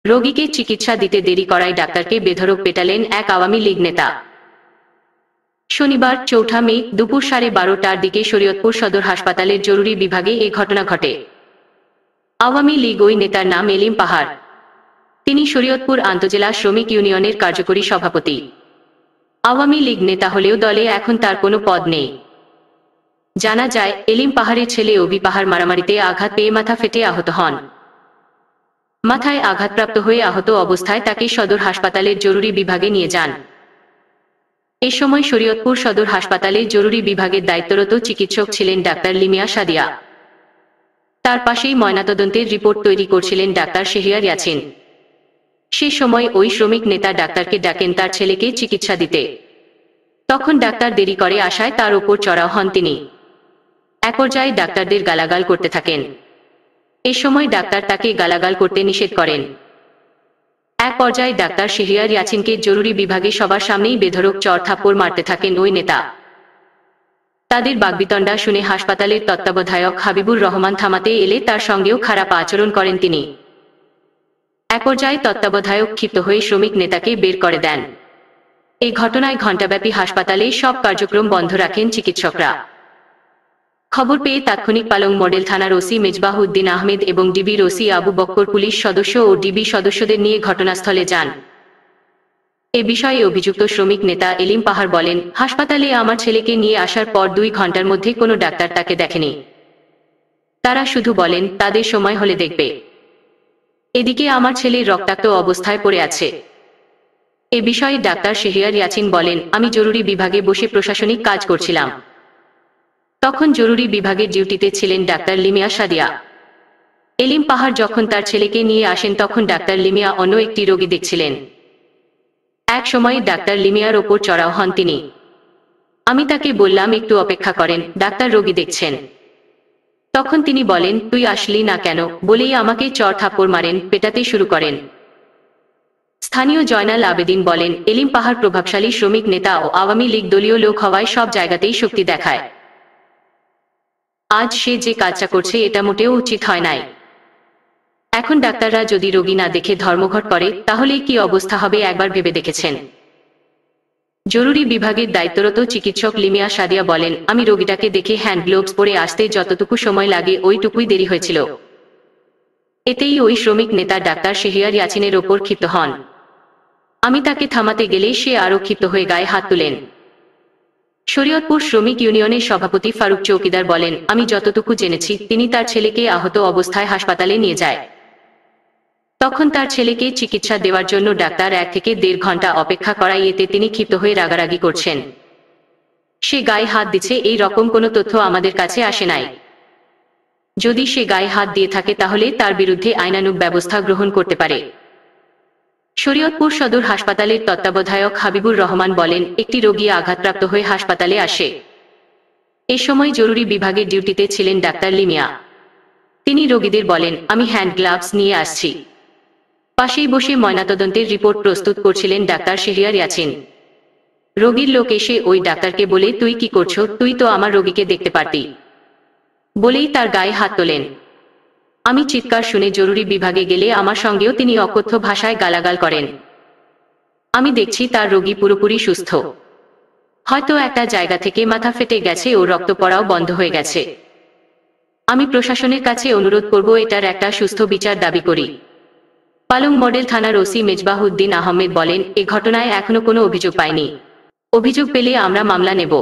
রোগীকে চিকিৎসা দিতে দেরি করায় ডাক্তারকে বেধড়ক পেটালেন এক আওয়ামী লীগ নেতা। শনিবার ৪ মে দুপুর 12:30টার দিকে শরীয়তপুর সদর হাসপাতালের জরুরি বিভাগে এ ঘটনা ঘটে। আওয়ামী লীগ ওই নেতার নাম এলিম পাহাড়। তিনি শরীয়তপুর আন্তজেলা শ্রমিক ইউনিয়নের কার্যকরী সভাপতি। আওয়ামী লীগ নেতা হলেও দলে এখন তার কোনো পদ নেই। জানা যায়, এলিম পাহাড়ের ছেলে অভি পাহাড় মারামারিতে আঘাত পেয়ে মাথা ফেটে আহত হন। মাথায় আঘাতপ্রাপ্ত হয়ে আহত অবস্থায় তাকে সদর হাসপাতালের জরুরি বিভাগে নিয়ে যান। এ সময় শরীয়তপুর সদর হাসপাতালে জরুরি বিভাগের দায়িত্বরত চিকিৎসক ছিলেন ডাক্তার লিমিয়া সাদিয়া। তার পাশেই ময়নাতদন্তের রিপোর্ট তৈরি করছিলেন ডাক্তার শেহরিয়ার ইয়াছিন। সে সময় ওই শ্রমিক নেতা ডাক্তারকে ডাকেন তার ছেলেকে চিকিৎসা দিতে। তখন ডাক্তার দেরি করে আসায় তার ওপর চড়াও হন তিনি। এক পর্যায়ে ডাক্তারদের গালাগাল করতে থাকেন। এ সময় ডাক্তার তাকে গালাগাল করতে নিষেধ করেন। এক পর্যায়ে ডাক্তার শেহরিয়ার ইয়াছিনকে জরুরি বিভাগে সবার সামনেই বেধড়ক চড় থাপ্পড় মারতে থাকেন ওই নেতা। তাদের বাগ্বিতণ্ডা শুনে হাসপাতালের তত্ত্বাবধায়ক হাবিবুর রহমান থামাতে এলে তার সঙ্গেও খারাপ আচরণ করেন তিনি। এক পর্যায়ে তত্ত্বাবধায়ক ক্ষিপ্ত হয়ে শ্রমিক নেতাকে বের করে দেন। এই ঘটনায় ঘণ্টাব্যাপী হাসপাতালে সব কার্যক্রম বন্ধ রাখেন চিকিৎসকরা। খবর পেয়ে তাৎক্ষণিক পালং মডেল থানার ওসি মেজবাহ উদ্দিন আহমেদ এবং ডিবির ওসি আবু বক্কর পুলিশ সদস্য ও ডিবি সদস্যদের নিয়ে ঘটনাস্থলে যান। এ বিষয়ে অভিযুক্ত শ্রমিক নেতা এলিম পাহাড় বলেন, হাসপাতালে আমার ছেলেকে নিয়ে আসার পর 2 ঘণ্টার মধ্যে কোনো ডাক্তার তাকে দেখেনি। তারা শুধু বলেন তাদের সময় হলে দেখবে। এদিকে আমার ছেলে রক্তাক্ত অবস্থায় পড়ে আছে। এ বিষয়ে ডাক্তার শেহরিয়ার ইয়াছিন বলেন, আমি জরুরি বিভাগে বসে প্রশাসনিক কাজ করছিলাম। তখন জরুরি বিভাগের ডিউটিতে ছিলেন ডাক্তার লিমিয়া সাদিয়া। এলিম পাহাড় যখন তার ছেলেকে নিয়ে আসেন তখন ডাক্তার লিমিয়া অন্য একটি রোগী দেখছিলেন। এক সময় ডাক্তার লিমিয়ার ওপর চড়াও হন তিনি। আমি তাকে বললাম একটু অপেক্ষা করেন, ডাক্তার রোগী দেখছেন। তখন তিনি বলেন, তুই আসলি না কেন, বলেই আমাকে চড় থাপ্পড় মারেন, পেটাতে শুরু করেন। স্থানীয় জয়নাল আবেদিন বলেন, এলিম পাহাড় প্রভাবশালী শ্রমিক নেতা ও আওয়ামী লীগ দলীয় লোক হওয়ায় সব জায়গাতেই শক্তি দেখায়। আজ সে যে কাজটা করছে এটা মোটেও উচিত হয় নাই। এখন ডাক্তাররা যদি রোগী না দেখে ধর্মঘট করে তাহলে কি অবস্থা হবে একবার ভেবে দেখেছেন? জরুরি বিভাগের দায়িত্বরত চিকিৎসক লিমিয়া সাদিয়া বলেন, আমি রোগীটাকে দেখে হ্যান্ড গ্লোভস পরে আসতে যতটুকু সময় লাগে ওইটুকুই দেরি হয়েছিল। এতেই ওই শ্রমিক নেতা ডাক্তার শেহরিয়ার ইয়াছিনের ওপর ক্ষিপ্ত হন। আমি তাকে থামাতে গেলে সে আরও ক্ষিপ্ত হয়ে গায়ে হাত তুলেন। শরীয়তপুর শ্রমিক ইউনিয়নের সভাপতি ফারুক চৌকিদার বলেন, আমি যতটুকু জেনেছি তিনি তার ছেলেকে আহত অবস্থায় হাসপাতালে নিয়ে যায়। তখন তার ছেলেকে চিকিৎসা দেওয়ার জন্য ডাক্তার 1 থেকে 1.5 ঘণ্টা অপেক্ষা করায় এতে তিনি ক্ষিপ্ত হয়ে রাগারাগি করছেন। সে গায়ে হাত দিচ্ছে এই রকম কোনো তথ্য আমাদের কাছে আসে নাই। যদি সে গায়ে হাত দিয়ে থাকে তাহলে তার বিরুদ্ধে আইনানুগ ব্যবস্থা গ্রহণ করতে পারে। শরীয়তপুর সদর হাসপাতালের তত্ত্বাবধায়ক হাবিবুর রহমান বলেন, একটি রোগী আঘাতপ্রাপ্ত হয়ে হাসপাতালে আসে। এ সময় জরুরি বিভাগের ডিউটিতে ছিলেন ডাক্তার লিমিয়া। তিনি রোগীদের বলেন, আমি হ্যান্ড গ্লাভস নিয়ে আসছি। পাশেই বসে ময়নাতদন্তের রিপোর্ট প্রস্তুত করছিলেন ডাক্তার শেহরিয়ার ইয়াছিন। রোগীর লোক এসে ওই ডাক্তারকে বলে, তুই কি করছো, তুই তো আমার রোগীকে দেখতে পারতি, বলেই তার গায়ে হাত তোলেন। আমি চিৎকার শুনে জরুরি বিভাগে গেলে আমার সঙ্গেও তিনি অকথ্য ভাষায় গালাগাল করেন। আমি দেখছি তার রোগী পুরোপুরি সুস্থ, হয়তো একটা জায়গা থেকে মাথা ফেটে গেছে ও রক্ত পড়াও বন্ধ হয়ে গেছে। আমি প্রশাসনের কাছে অনুরোধ করব এটার একটা সুস্থ বিচার দাবি করি। পালং মডেল থানার ওসি মেজবাহ উদ্দিন আহমেদ বলেন, এ ঘটনায় এখনো কোনো অভিযোগ পাইনি। অভিযোগ পেলে আমরা মামলা নেব।